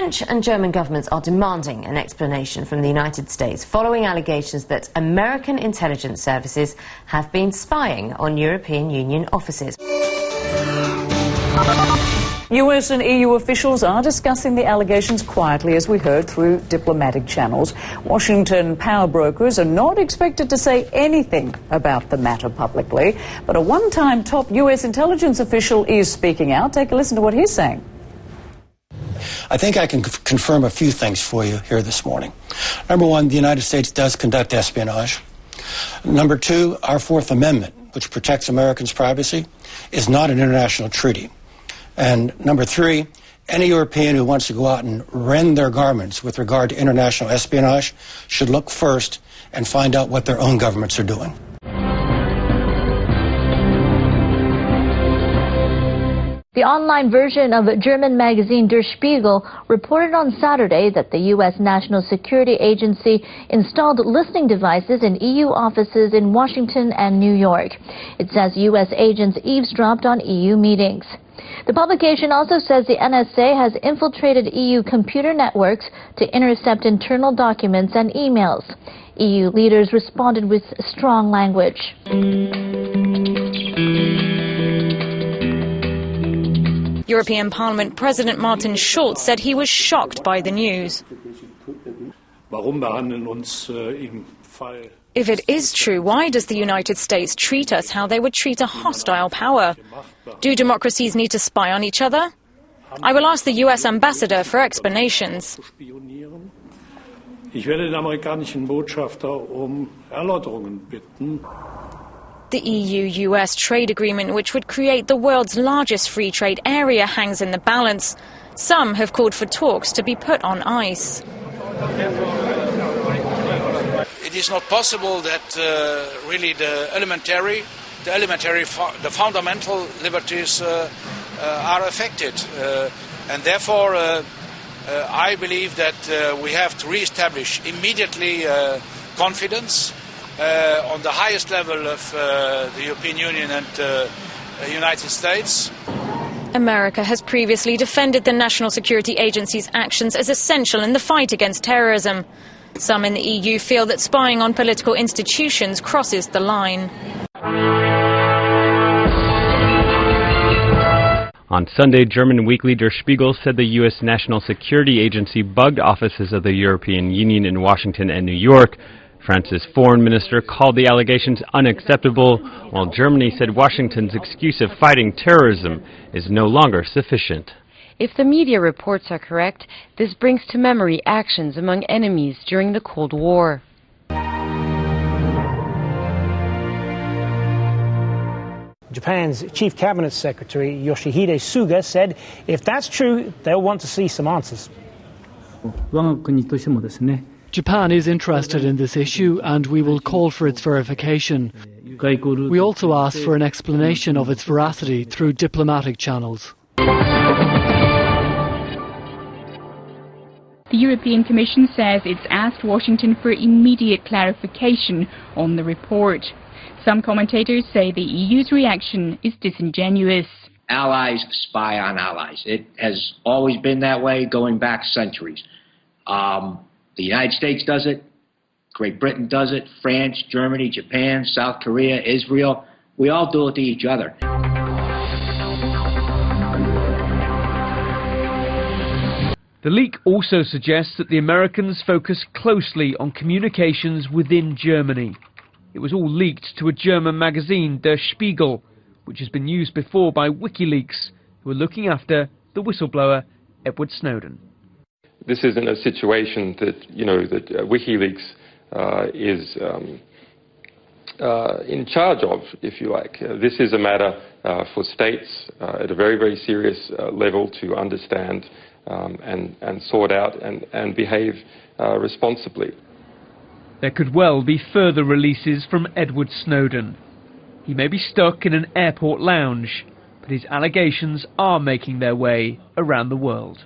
French and German governments are demanding an explanation from the United States following allegations that American intelligence services have been spying on European Union offices. US and EU officials are discussing the allegations quietly, as we heard, through diplomatic channels. Washington power brokers are not expected to say anything about the matter publicly, but a one-time top US intelligence official is speaking out. Take a listen to what he's saying. I think I can confirm a few things for you here this morning. Number one, the United States does conduct espionage. Number two, our Fourth Amendment, which protects Americans' privacy, is not an international treaty. And number three, any European who wants to go out and rend their garments with regard to international espionage should look first and find out what their own governments are doing. The online version of German magazine Der Spiegel reported on Saturday that the U.S. National Security Agency installed listening devices in EU offices in Washington and New York. It says U.S. agents eavesdropped on EU meetings. The publication also says the NSA has infiltrated EU computer networks to intercept internal documents and emails. EU leaders responded with strong language. European Parliament President Martin Schulz said he was shocked by the news. If it is true, why does the United States treat us how they would treat a hostile power? Do democracies need to spy on each other? I will ask the US ambassador for explanations. The EU-US trade agreement, which would create the world's largest free trade area, hangs in the balance. Some have called for talks to be put on ice. It is not possible that really the fundamental liberties are affected. And therefore, I believe that we have to re-establish immediately confidence on the highest level of the European Union and the United States. America has previously defended the National Security Agency's actions as essential in the fight against terrorism. Some in the EU feel that spying on political institutions crosses the line. On Sunday, German weekly Der Spiegel said the U.S. National Security Agency bugged offices of the European Union in Washington and New York. France's foreign minister called the allegations unacceptable, while Germany said Washington's excuse of fighting terrorism is no longer sufficient. If the media reports are correct, this brings to memory actions among enemies during the Cold War. Japan's Chief Cabinet Secretary Yoshihide Suga said if that's true, they'll want to see some answers. Japan is interested in this issue and we will call for its verification. We also ask for an explanation of its veracity through diplomatic channels. The European Commission says it's asked Washington for immediate clarification on the report. Some commentators say the EU's reaction is disingenuous. Allies spy on allies. It has always been that way, going back centuries. The United States does it, Great Britain does it, France, Germany, Japan, South Korea, Israel. We all do it to each other. The leak also suggests that the Americans focus closely on communications within Germany. It was all leaked to a German magazine, Der Spiegel, which has been used before by WikiLeaks, who are looking after the whistleblower Edward Snowden. This isn't a situation that, that WikiLeaks is in charge of, if you like. This is a matter for states at a very, very serious level to understand and sort out and behave responsibly. There could well be further releases from Edward Snowden. He may be stuck in an airport lounge, but his allegations are making their way around the world.